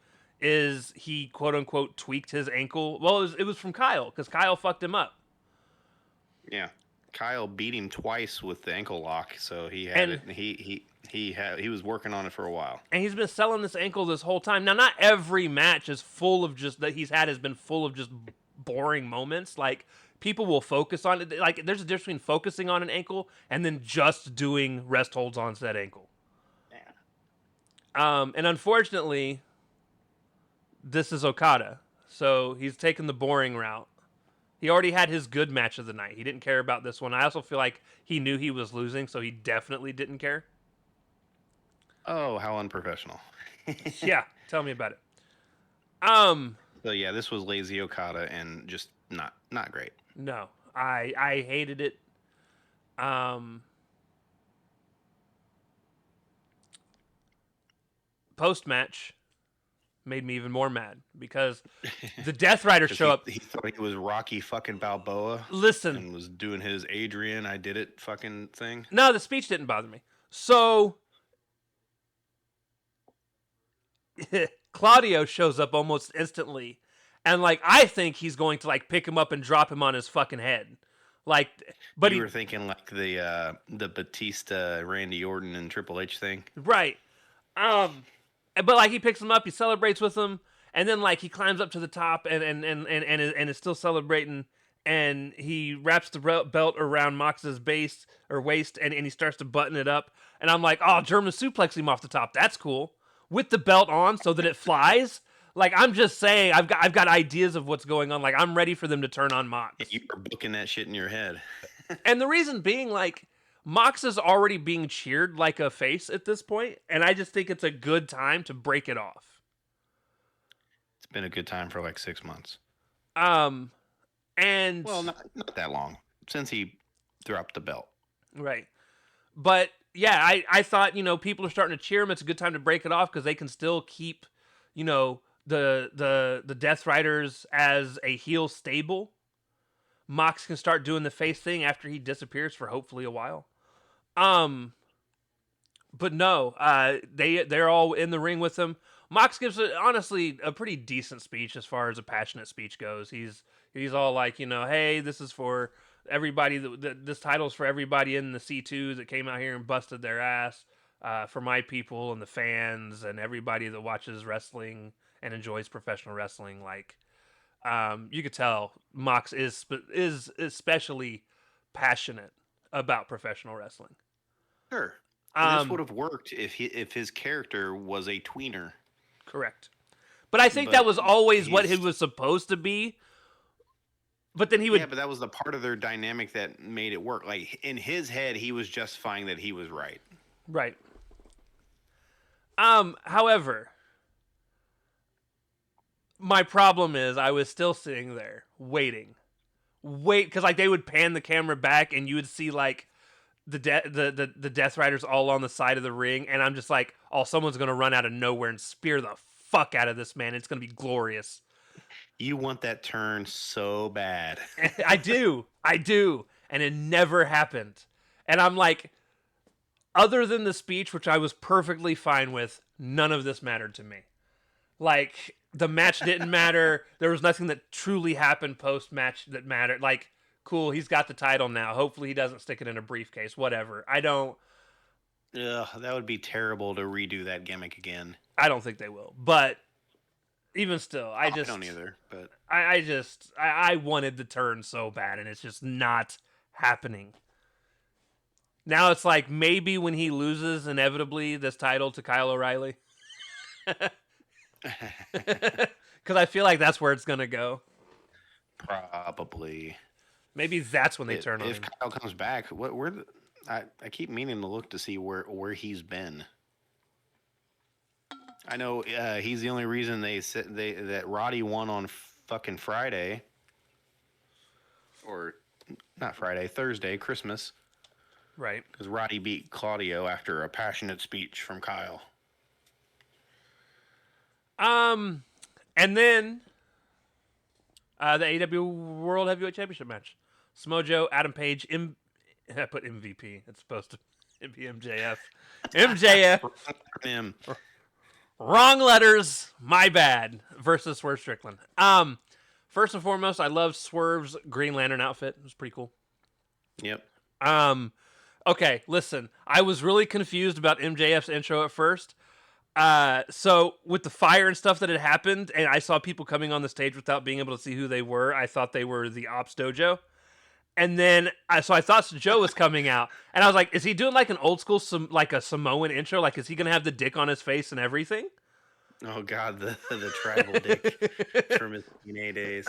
Speaker 1: is he quote unquote tweaked his ankle. Well, it was from Kyle because Kyle fucked him up.
Speaker 2: Yeah, Kyle beat him twice with the ankle lock, so he had
Speaker 1: And-
Speaker 2: it. And he was working on it for a while.
Speaker 1: And he's been selling this ankle this whole time. Now, not every match is full of just that he's had has been full of just boring moments. Like people will focus on it. Like there's a difference between focusing on an ankle and then just doing rest holds on said ankle. And unfortunately, this is Okada, so he's taken the boring route. He already had his good match of the night. He didn't care about this one. I also feel like he knew he was losing, so he definitely didn't care.
Speaker 2: Oh, how unprofessional!
Speaker 1: Yeah, tell me about it.
Speaker 2: So yeah, this was lazy Okada and just not great.
Speaker 1: No, I hated it. Post match made me even more mad because the Death Riders
Speaker 2: 'Cause
Speaker 1: show up.
Speaker 2: He thought he was Rocky fucking Balboa
Speaker 1: Listen,
Speaker 2: and was doing his Adrian, I did it fucking thing.
Speaker 1: no, the speech didn't bother me. So Claudio shows up almost instantly, and like I think he's going to like pick him up and drop him on his fucking head. Like, but
Speaker 2: You
Speaker 1: he
Speaker 2: were thinking like the Batista, Randy Orton, and Triple H thing.
Speaker 1: right. But like he picks him up, he celebrates with him, and then like he climbs up to the top and is still celebrating, and he wraps the belt around Mox's base or waist, and he starts to button it up, and I'm like, oh, German suplex him off the top. That's cool. With the belt on so that it flies. Like I'm just saying, I've got ideas of what's going on. Like I'm ready for them to turn on Mox.
Speaker 2: You were booking that shit in your head.
Speaker 1: And the reason being, like, Mox is already being cheered like a face at this point, and I just think it's a good time to break it off.
Speaker 2: It's been a good time for like 6 months.
Speaker 1: And
Speaker 2: Well, not that long since he dropped the belt.
Speaker 1: right, but yeah, I thought people are starting to cheer him. It's a good time to break it off because they can still keep the Death Riders as a heel stable. Mox can start doing the face thing after he disappears for hopefully a while. But no, they're all in the ring with him. Mox gives honestly a pretty decent speech as far as a passionate speech goes. He's all like, hey, this is for everybody. This title's for everybody in the C2 that came out here and busted their ass. For my people and the fans and everybody that watches wrestling and enjoys professional wrestling. Like, you could tell Mox is especially passionate about professional wrestling.
Speaker 2: Sure. This would have worked if his character was a tweener.
Speaker 1: Correct. But I think
Speaker 2: But
Speaker 1: that was always what he
Speaker 2: he's-
Speaker 1: was supposed to be. But then he would
Speaker 2: Yeah, but that was the part of their dynamic that made it work. Like in his head, he was justifying that he was right.
Speaker 1: right. However, my problem is I was still sitting there waiting, because like they would pan the camera back and you would see like the Death Riders all on the side of the ring, and I'm just like, oh, someone's gonna run out of nowhere and spear the fuck out of this man. It's gonna be glorious.
Speaker 2: You want that turn so bad.
Speaker 1: I do, and it never happened. And I'm like, other than the speech, which I was perfectly fine with, none of this mattered to me. Like, the match didn't matter. There was nothing that truly happened post-match that mattered. Like, cool, he's got the title now. Hopefully he doesn't stick it in a briefcase. Whatever. I don't
Speaker 2: That would be terrible to redo that gimmick again.
Speaker 1: think they will. But even still, I
Speaker 2: don't either. But
Speaker 1: I wanted the turn so bad, and it's just not happening. Now it's like maybe when he loses inevitably this title to Kyle O'Reilly. Because I feel like that's where it's going to go.
Speaker 2: probably
Speaker 1: Maybe that's when they turn on
Speaker 2: if
Speaker 1: him.
Speaker 2: Kyle comes back, I keep meaning to look to see where he's been. I know he's the only reason that Roddy won on fucking Friday, or not Friday, Thursday, Christmas,
Speaker 1: Right.
Speaker 2: because Roddy beat Claudio after a passionate speech from Kyle.
Speaker 1: And then the AEW World Heavyweight Championship match. Smojo, Adam Page, I put MVP. It's supposed to be MJF. MJF.
Speaker 2: Him.
Speaker 1: Wrong letters. My bad. Versus Swerve Strickland. First and foremost, I love Swerve's Green Lantern outfit. It was pretty cool.
Speaker 2: Yep.
Speaker 1: Okay, listen. I was really confused about MJF's intro at first. So with the fire and stuff that had happened, and I saw people coming on the stage without being able to see who they were, I thought they were the Ops Dojo. And then, so I thought Joe was coming out, and I was like, "Is he doing like an old school, like a Samoan intro? Like, is he gonna have the dick on his face and everything?"
Speaker 2: Oh God, the tribal dick from his TNA days.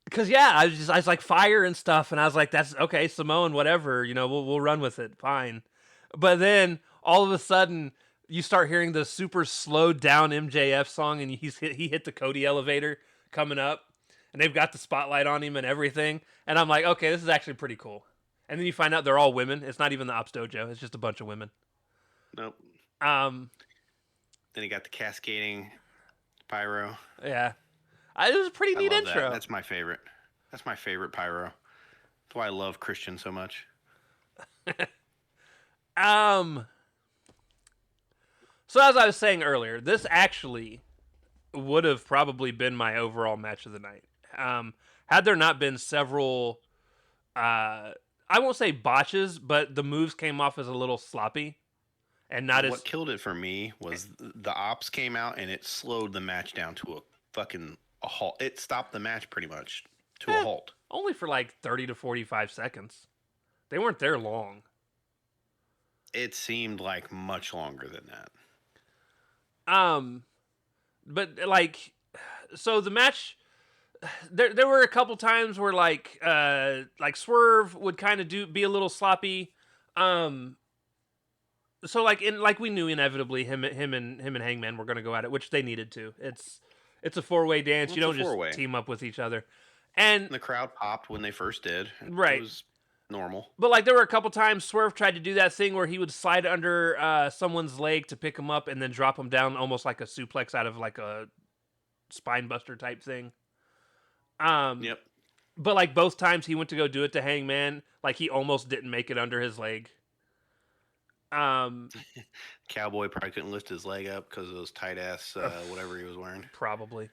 Speaker 1: Because yeah, I was like fire and stuff, and I was like, "That's okay, Samoan, whatever. You know, we'll run with it, fine." But then all of a sudden, you start hearing the super slowed down MJF song, and he hit the Cody elevator coming up. And they've got the spotlight on him and everything. And I'm like, okay, this is actually pretty cool. And then you find out they're all women. It's not even the Ops Dojo. It's just a bunch of women.
Speaker 2: Nope.
Speaker 1: Then
Speaker 2: he got the cascading pyro.
Speaker 1: Yeah. It was a pretty neat intro.
Speaker 2: That. That's my favorite. That's my favorite pyro. That's why I love Christian so much.
Speaker 1: So as I was saying earlier, this actually would have probably been my overall match of the night. Had there not been several, I won't say botches, but the moves came off as a little sloppy, and not as.
Speaker 2: What killed it for me was the Ops came out and it slowed the match down to a halt. It stopped the match pretty much to a halt.
Speaker 1: Only for like 30 to 45 seconds. They weren't there long.
Speaker 2: It seemed like much longer than that.
Speaker 1: But like, so the match. There were a couple times where like Swerve would kind of be a little sloppy. So like we knew inevitably him and Hangman were going to go at it, which they needed to. It's a 4-way dance. You don't just team up with each other. And
Speaker 2: the crowd popped when they first did.
Speaker 1: Right.
Speaker 2: It was normal.
Speaker 1: But like there were a couple times Swerve tried to do that thing where he would slide under someone's leg to pick him up and then drop him down almost like a suplex out of like a spine buster type thing.
Speaker 2: Yep.
Speaker 1: But like both times he went to go do it to Hangman, like he almost didn't make it under his leg.
Speaker 2: Cowboy probably couldn't lift his leg up because of those tight ass whatever he was wearing.
Speaker 1: Probably.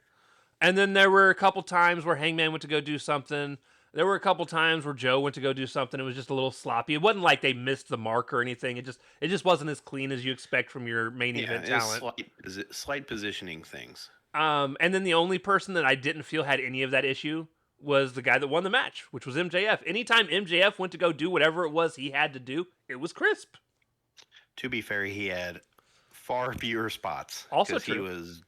Speaker 1: And then there were a couple times where Hangman went to go do something. There were a couple times where Joe went to go do something. It was just a little sloppy. It wasn't like they missed the mark or anything. It just wasn't as clean as you expect from your main event talent.
Speaker 2: Slight positioning things.
Speaker 1: And then the only person that I didn't feel had any of that issue was the guy that won the match, which was MJF. Anytime MJF went to go do whatever it was he had to do, it was crisp.
Speaker 2: To be fair, he had far fewer spots.
Speaker 1: Also true.
Speaker 2: He was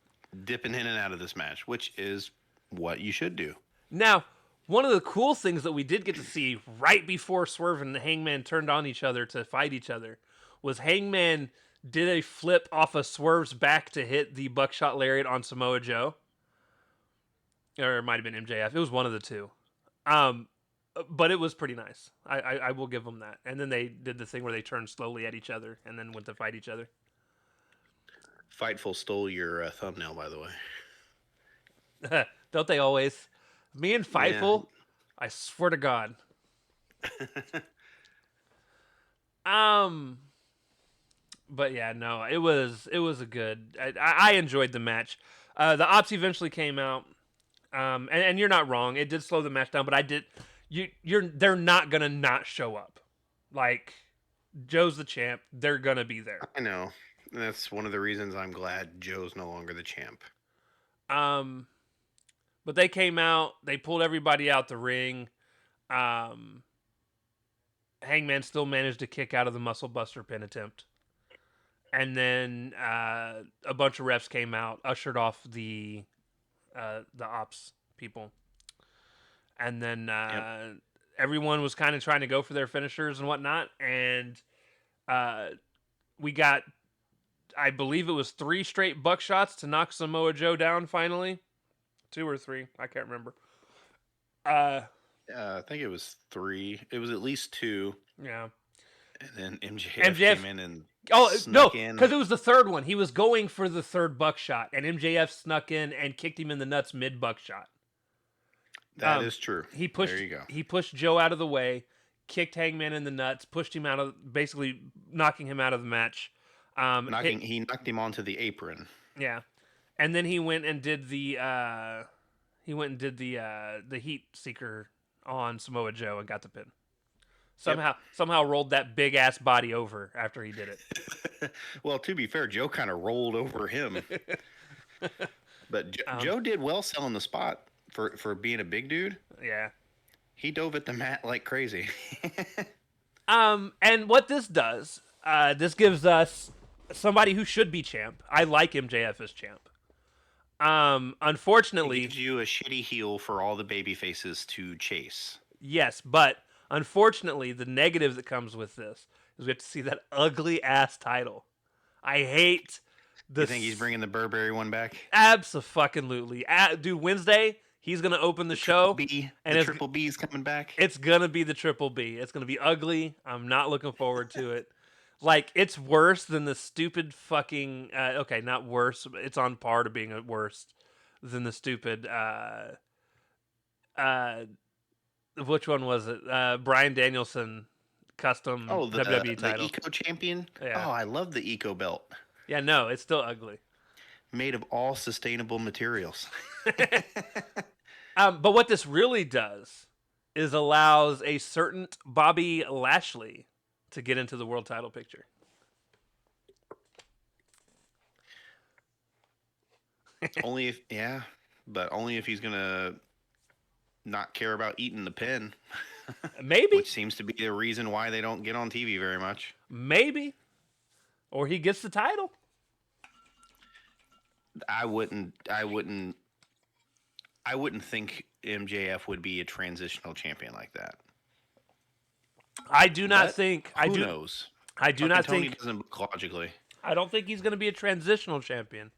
Speaker 2: dipping in and out of this match, which is what you should do.
Speaker 1: Now, one of the cool things that we did get to see right before Swerve and Hangman turned on each other to fight each other was Hangman did a flip off of Swerve's back to hit the buckshot lariat on Samoa Joe. Or it might have been MJF. It was one of the two. But it was pretty nice. I will give them that. And then they did the thing where they turned slowly at each other and then went to fight each other.
Speaker 2: Fightful stole your thumbnail, by the
Speaker 1: way. Don't they always? Me and Fightful, yeah. I swear to God. But yeah, no, it was a good. I enjoyed the match. The Ops eventually came out, and you're not wrong. It did slow the match down, but they're not gonna not show up. Like Joe's the champ, they're gonna be there.
Speaker 2: I know. That's one of the reasons I'm glad Joe's no longer the champ.
Speaker 1: But they came out, they pulled everybody out the ring. Hangman still managed to kick out of the Muscle Buster pin attempt. And then a bunch of refs came out, ushered off the Ops people. And then everyone was kind of trying to go for their finishers and whatnot. And we got, I believe it was 3 straight buckshots to knock Samoa Joe down finally. 2 or 3, I can't remember.
Speaker 2: I think it was 3. It was at least 2.
Speaker 1: Yeah.
Speaker 2: And then MJF came in and
Speaker 1: because it was the third one. He was going for the third buckshot, and MJF snuck in and kicked him in the nuts mid buckshot.
Speaker 2: That is true.
Speaker 1: There you go. He pushed Joe out of the way, kicked Hangman in the nuts, pushed him out of, basically knocking him out of the match.
Speaker 2: He knocked him onto the apron.
Speaker 1: Yeah, and then he went and did the the Heat Seeker on Samoa Joe and got the pin. Somehow rolled that big ass body over after he did it.
Speaker 2: Well, to be fair, Joe kind of rolled over him. But Joe did well selling the spot for being a big dude.
Speaker 1: Yeah.
Speaker 2: He dove at the mat like crazy.
Speaker 1: And what this does, this gives us somebody who should be champ. I like MJF as champ. Unfortunately,
Speaker 2: It gives you a shitty heel for all the baby faces to chase.
Speaker 1: yes, but unfortunately, the negative that comes with this is we have to see that ugly ass title. I hate the.
Speaker 2: You think he's bringing the Burberry one back?
Speaker 1: Abso-fucking-lutely. Dude, Wednesday, he's going to open the show.
Speaker 2: The Triple B's coming back.
Speaker 1: It's going to be the Triple B. It's going to be ugly. I'm not looking forward to it. Like, it's worse than the stupid fucking... okay, not worse. It's on par to being worse than the stupid... which one was it? Bryan Danielson custom WWE title.
Speaker 2: The Eco Champion?
Speaker 1: Yeah.
Speaker 2: Oh, I love the Eco Belt.
Speaker 1: Yeah, no, it's still ugly.
Speaker 2: Made of all sustainable materials.
Speaker 1: But what this really does is allows a certain Bobby Lashley to get into the world title picture.
Speaker 2: Only if he's gonna not care about eating the pin.
Speaker 1: Maybe.
Speaker 2: Which seems to be the reason why they don't get on TV very much.
Speaker 1: Maybe. Or he gets the title.
Speaker 2: I wouldn't think MJF would be a transitional champion like that.
Speaker 1: I do not think.
Speaker 2: Who knows?
Speaker 1: I do not
Speaker 2: Tony
Speaker 1: think.
Speaker 2: doesn't look logically.
Speaker 1: I don't think he's going to be a transitional champion.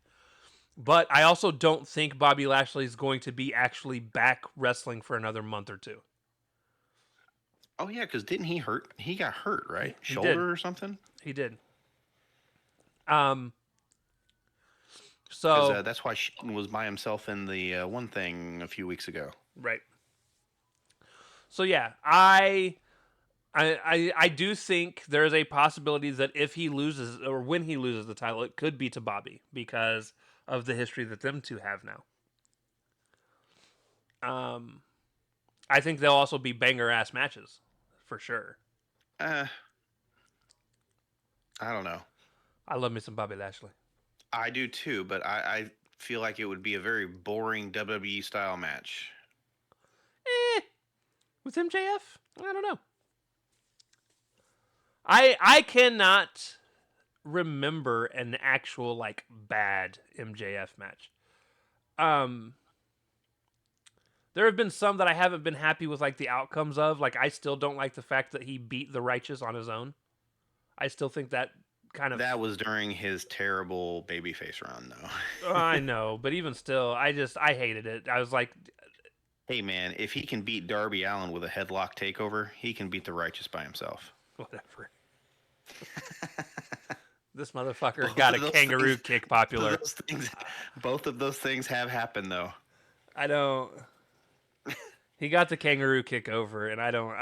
Speaker 1: But I also don't think Bobby Lashley is going to be actually back wrestling for another month or two.
Speaker 2: Oh yeah, because didn't he hurt? He got hurt, right?
Speaker 1: He
Speaker 2: Shoulder
Speaker 1: did.
Speaker 2: or something.
Speaker 1: He did.
Speaker 2: So that's why Shelton was by himself in the one thing a few weeks ago.
Speaker 1: Right. So yeah, I do think there is a possibility that if he loses or when he loses the title, it could be to Bobby because of the history that them two have now. I think they'll also be banger ass matches for sure.
Speaker 2: I don't know.
Speaker 1: I love me some Bobby Lashley.
Speaker 2: I do too, but I feel like it would be a very boring WWE style match.
Speaker 1: With MJF? I don't know. I cannot remember an actual like bad MJF match. There have been some that I haven't been happy with like the outcomes of. Like I still don't like the fact that he beat the Righteous on his own. I still think that
Speaker 2: that was during his terrible babyface run though.
Speaker 1: I know, but even still, I hated it. I was like,
Speaker 2: hey man, if he can beat Darby Allin with a headlock takeover, he can beat the Righteous by himself.
Speaker 1: Whatever. This motherfucker got a kangaroo kick popular.
Speaker 2: Both of those things have happened though.
Speaker 1: I don't. He got the kangaroo kick over, and I don't.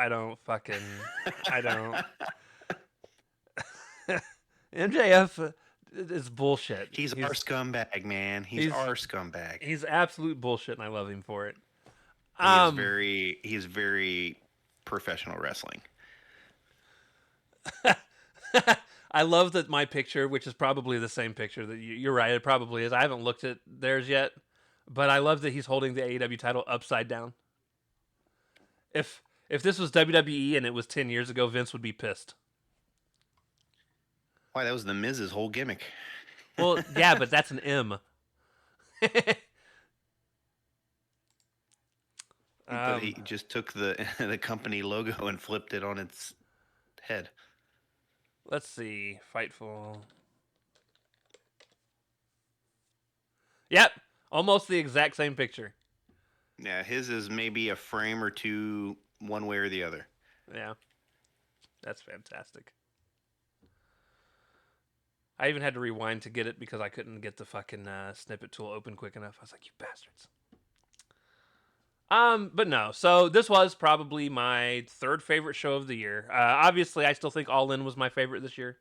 Speaker 1: MJF is bullshit.
Speaker 2: He's our scumbag, man. He's our scumbag.
Speaker 1: He's absolute bullshit, and I love him for it.
Speaker 2: He's very professional wrestling.
Speaker 1: I love that my picture, which is probably the same picture that you're right, it probably is. I haven't looked at theirs yet, but I love that he's holding the AEW title upside down. If this was WWE and it was 10 years ago, Vince would be pissed.
Speaker 2: Why, that was the Miz's whole gimmick.
Speaker 1: Well, yeah, but that's an M.
Speaker 2: But he just took the company logo and flipped it on its head.
Speaker 1: Let's see. Fightful. Yep. Almost the exact same picture.
Speaker 2: Yeah, his is maybe a frame or two one way or the other.
Speaker 1: Yeah. That's fantastic. I even had to rewind to get it because I couldn't get the fucking snippet tool open quick enough. I was like, you bastards. But no. So this was probably my third favorite show of the year. Obviously, I still think All In was my favorite this year.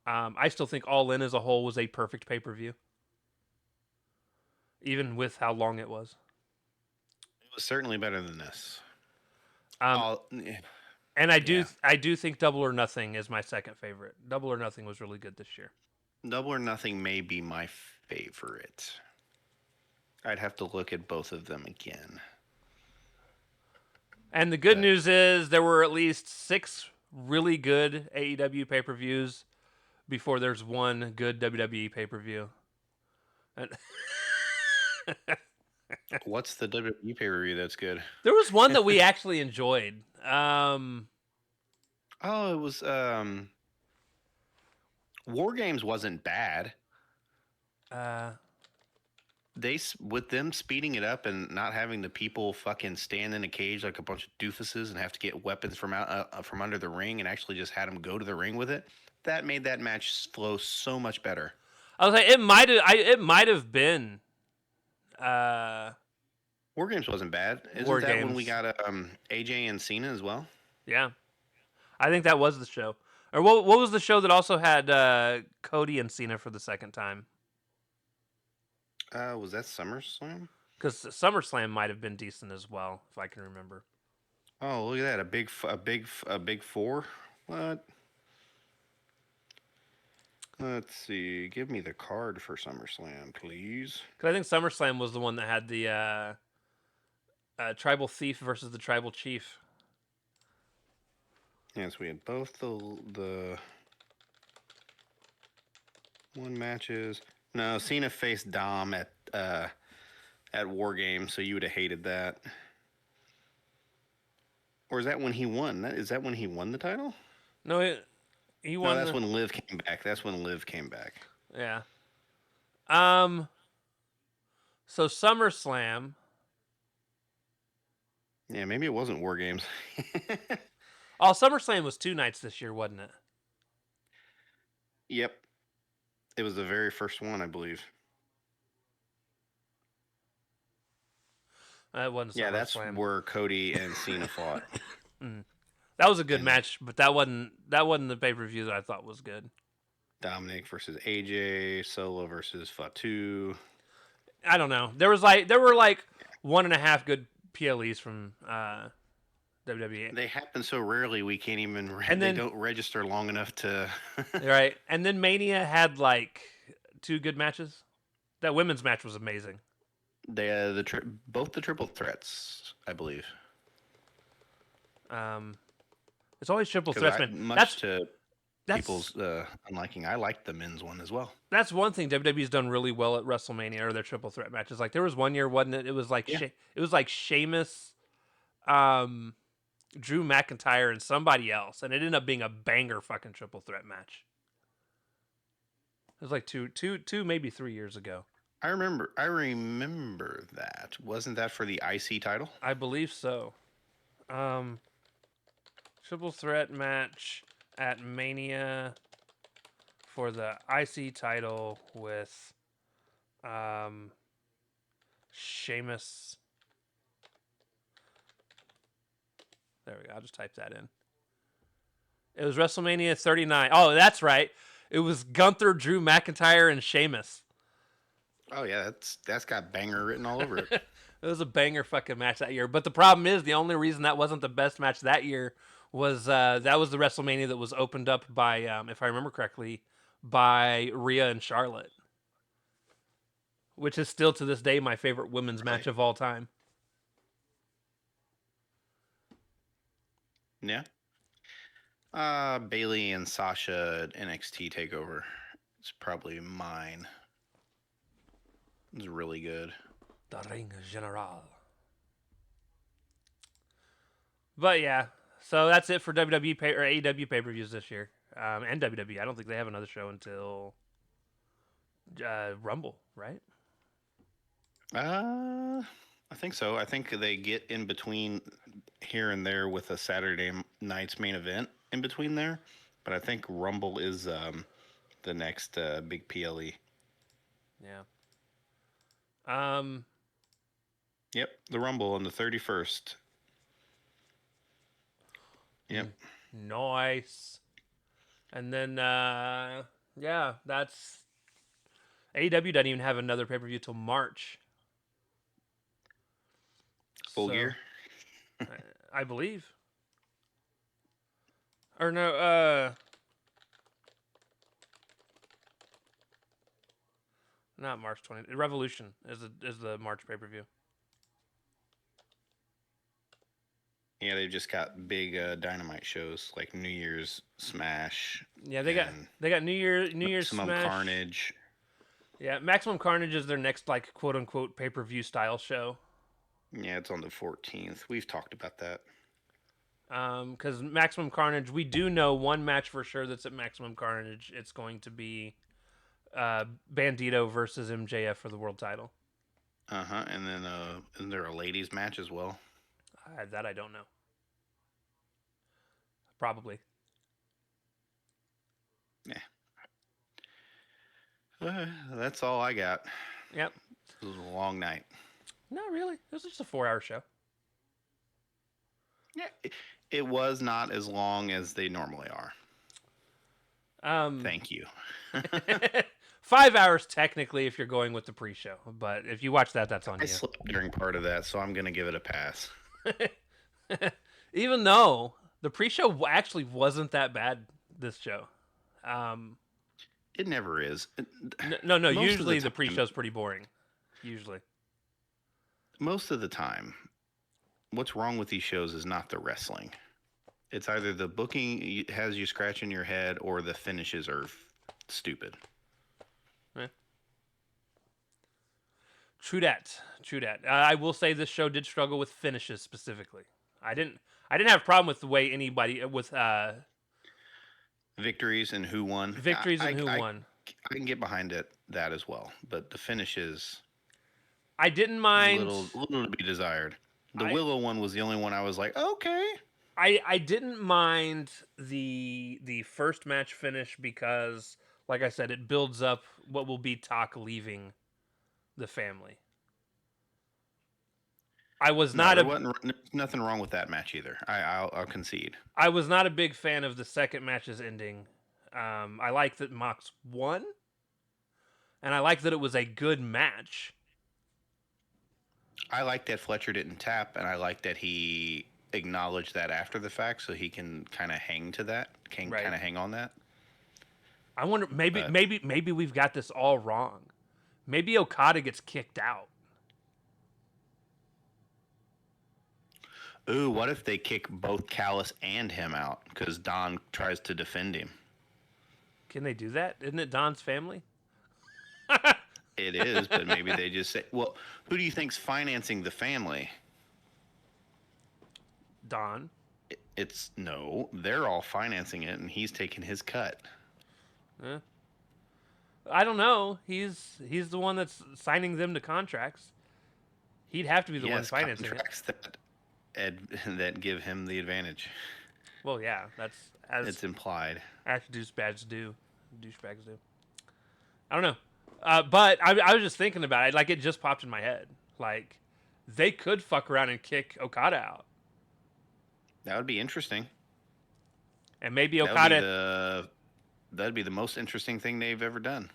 Speaker 1: I still think All In as a whole was a perfect pay per view, even with how long it was.
Speaker 2: It was certainly better than this.
Speaker 1: Um,
Speaker 2: Oh,
Speaker 1: and
Speaker 2: yeah.
Speaker 1: I do think Double or Nothing is my second favorite. Double or Nothing was really good this year.
Speaker 2: Double or Nothing may be my favorite. I'd have to look at both of them again.
Speaker 1: And the good news is there were at least 6 really good AEW pay per views before there's one good WWE pay per view.
Speaker 2: What's the WWE pay per view that's good?
Speaker 1: There was one that we actually enjoyed.
Speaker 2: Oh, it was War Games wasn't bad. With them speeding it up and not having the people fucking stand in a cage like a bunch of doofuses and have to get weapons from from under the ring and actually just had them go to the ring with it. That made that match flow so much better.
Speaker 1: I was like, it might have been.
Speaker 2: War Games wasn't bad. Isn't
Speaker 1: War
Speaker 2: that when we
Speaker 1: Games.
Speaker 2: got AJ and Cena as well?
Speaker 1: Yeah, I think that was the show. Or what was the show that also had Cody and Cena for the second time?
Speaker 2: Was that SummerSlam?
Speaker 1: Because SummerSlam might have been decent as well, if I can remember.
Speaker 2: Oh, look at that! A big four. What? Let's see. Give me the card for SummerSlam, please.
Speaker 1: Because I think SummerSlam was the one that had the Tribal Thief versus the Tribal Chief.
Speaker 2: Yes, we had both the one matches. No, Cena faced Dom at War Games, so you would have hated that. Or is that when he won? Is that when he won the title?
Speaker 1: No, he won.
Speaker 2: No, that's when Liv came back. That's when Liv came back.
Speaker 1: Yeah. So SummerSlam.
Speaker 2: Yeah, maybe it wasn't War Games.
Speaker 1: Oh, SummerSlam was 2 nights this year, wasn't it?
Speaker 2: Yep. It was the very first one, I believe.
Speaker 1: That wasn't SummerSlam.
Speaker 2: Yeah, that's where Cody and Cena fought.
Speaker 1: That was a good match, but that wasn't the pay per view that I thought was good.
Speaker 2: Dominic versus AJ, Solo versus Fatu.
Speaker 1: I don't know. There were like 1.5 good PLEs from WWE.
Speaker 2: They happen so rarely we can't even.
Speaker 1: And then,
Speaker 2: they don't register long enough to.
Speaker 1: Right, and then Mania had like 2 good matches. That women's match was amazing.
Speaker 2: Both the triple threats, I believe.
Speaker 1: It's always triple threats, man. That's
Speaker 2: people's unliking. I liked the men's one as well.
Speaker 1: That's one thing WWE's done really well at WrestleMania are their triple threat matches. Like there was one year, wasn't it? It was like it was like Sheamus, Drew McIntyre, and somebody else, and it ended up being a banger fucking triple threat match. It was like two, maybe 3 years ago.
Speaker 2: I remember that. Wasn't that for the IC title?
Speaker 1: I believe so. Triple threat match at Mania for the IC title with Sheamus. There we go. I'll just type that in. It was WrestleMania 39. Oh, that's right. It was Gunther, Drew McIntyre, and Sheamus.
Speaker 2: Oh yeah, that's got banger written all over it.
Speaker 1: It was a banger fucking match that year. But the problem is, the only reason that wasn't the best match that year was that was the WrestleMania that was opened up by, if I remember correctly, by Rhea and Charlotte, which is still to this day my favorite women's match of all time.
Speaker 2: Yeah. Bailey and Sasha at NXT Takeover. It's probably mine. It's really good.
Speaker 1: The Ring General. But yeah, so that's it for WWE or AEW pay-per-views this year, and WWE. I don't think they have another show until Rumble, right?
Speaker 2: I think so. I think they get in between here and there with a Saturday night's main event in between there, but I think Rumble is the next big PLE.
Speaker 1: Yeah.
Speaker 2: Yep, the Rumble on the 31st. Yep.
Speaker 1: Nice. And then Yeah, that's AEW doesn't even have another pay per view till March.
Speaker 2: Full
Speaker 1: So
Speaker 2: Gear.
Speaker 1: I believe, or no, not March 20th. Revolution is the March pay per view.
Speaker 2: Yeah, they've just got big Dynamite shows like New Year's Smash
Speaker 1: Yeah,
Speaker 2: and
Speaker 1: they got New Year's
Speaker 2: Maximum
Speaker 1: Smash.
Speaker 2: Carnage.
Speaker 1: Yeah, Maximum Carnage is their next like quote unquote pay per view style show.
Speaker 2: Yeah, it's on the 14th. We've talked about that.
Speaker 1: Because Maximum Carnage, we do know one match for sure that's at Maximum Carnage. It's going to be Bandito versus MJF for the world title.
Speaker 2: And then isn't there a ladies match as well?
Speaker 1: That I don't know. Probably.
Speaker 2: Yeah. That's all I got.
Speaker 1: Yep.
Speaker 2: It was a long night.
Speaker 1: Not really. It was just a 4-hour show.
Speaker 2: Yeah, it was not as long as they normally are. Thank you.
Speaker 1: 5 hours technically if you're going with the pre-show, but if you watch that, that's on
Speaker 2: I
Speaker 1: you.
Speaker 2: slept during part of that, so I'm gonna give it a pass.
Speaker 1: Even though the pre-show actually wasn't that bad this show.
Speaker 2: It never is.
Speaker 1: No.
Speaker 2: Most of the
Speaker 1: Usually the
Speaker 2: time-
Speaker 1: pre-show's pretty boring. Usually.
Speaker 2: Most of the time, what's wrong with these shows is not the wrestling. It's either the booking has you scratching your head or the finishes are stupid.
Speaker 1: True that. I will say this show did struggle with finishes specifically. I didn't have a problem with the way anybody with
Speaker 2: Victories and who won.
Speaker 1: victories and who won.
Speaker 2: I can get behind that as well, but the finishes
Speaker 1: I didn't mind.
Speaker 2: little to be desired. The
Speaker 1: I-
Speaker 2: Willow one was the only one I was like, okay.
Speaker 1: I didn't mind the first match finish because, like I said, it builds up what will be Talk leaving the family. I was not
Speaker 2: there
Speaker 1: a
Speaker 2: wasn't nothing wrong with that match either. I'll concede.
Speaker 1: I was not a big fan of the second match's ending. I like that Mox won, and I like that it was a good match.
Speaker 2: I like that Fletcher didn't tap, and I like that he acknowledged that after the fact, so he can kind of hang to that, can
Speaker 1: Right.
Speaker 2: kind of hang on that.
Speaker 1: I wonder maybe
Speaker 2: But-
Speaker 1: maybe we've got this all wrong. Maybe Okada gets kicked out.
Speaker 2: Ooh, what if they kick both Callis and him out because Don tries to defend him?
Speaker 1: Can they do that? Isn't it Don's family?
Speaker 2: It is, but maybe they just say, well, who do you think's financing the family?
Speaker 1: Don.
Speaker 2: It's no, they're all financing it, and he's taking his cut.
Speaker 1: Eh. I don't know. He's the one that's signing them to contracts. He'd have to be the one
Speaker 2: Yes,
Speaker 1: financing it.
Speaker 2: contracts that give him the advantage.
Speaker 1: Well, yeah, that's as
Speaker 2: It's implied.
Speaker 1: douchebags do. I don't know. But I was just thinking about it. Like, it just popped in my head. Like, they could fuck around and kick Okada out.
Speaker 2: That would be interesting.
Speaker 1: And maybe
Speaker 2: That would be
Speaker 1: Okada
Speaker 2: that'd be the most interesting thing they've ever done.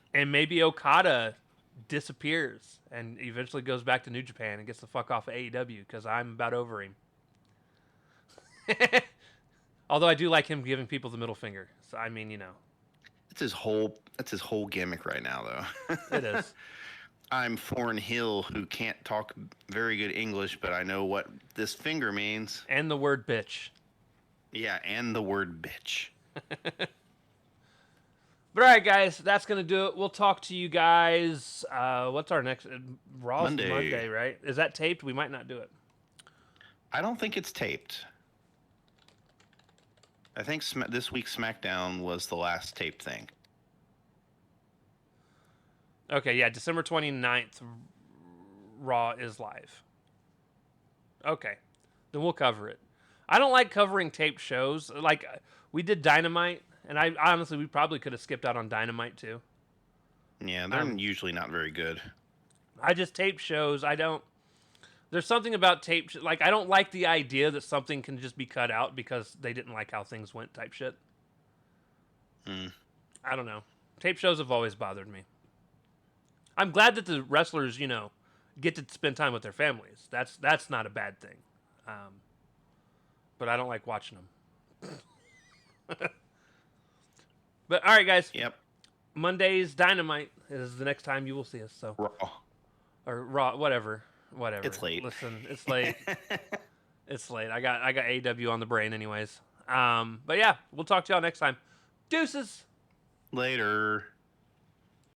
Speaker 1: disappears and eventually goes back to New Japan and gets the fuck off of AEW because I'm about over him. Although I do like him giving people the middle finger. So I mean, you know,
Speaker 2: That's his whole gimmick right now, though.
Speaker 1: it is.
Speaker 2: I'm Foreign Hill, who can't talk very good English, but I know what this finger means.
Speaker 1: And the word bitch.
Speaker 2: Yeah, and the word bitch.
Speaker 1: But all right, guys, that's gonna do it. We'll talk to you guys. What's our next Raw's Monday, right? Is that taped? We might not do it.
Speaker 2: I don't think it's taped. I think this week's SmackDown was the last taped thing.
Speaker 1: Okay, yeah, December 29th, Raw is live. Okay, then we'll cover it. I don't like covering taped shows. Like, we did Dynamite, and I honestly, we probably could have skipped out on Dynamite too.
Speaker 2: Yeah, they're usually not very good.
Speaker 1: I just tape shows. I don't. There's something about tape. Like, I don't like the idea that something can just be cut out because they didn't like how things went. Type shit.
Speaker 2: Mm.
Speaker 1: I don't know. Tape shows have always bothered me. I'm glad that the wrestlers, get to spend time with their families. That's not a bad thing. But I don't like watching them. But all right, guys.
Speaker 2: Yep.
Speaker 1: Monday's Dynamite is the next time you will see us. So
Speaker 2: Raw.
Speaker 1: or Raw, whatever.
Speaker 2: It's late.
Speaker 1: Listen, it's late. It's late. I got AW on the brain, anyways. But yeah, we'll talk to y'all next time. Deuces.
Speaker 2: Later.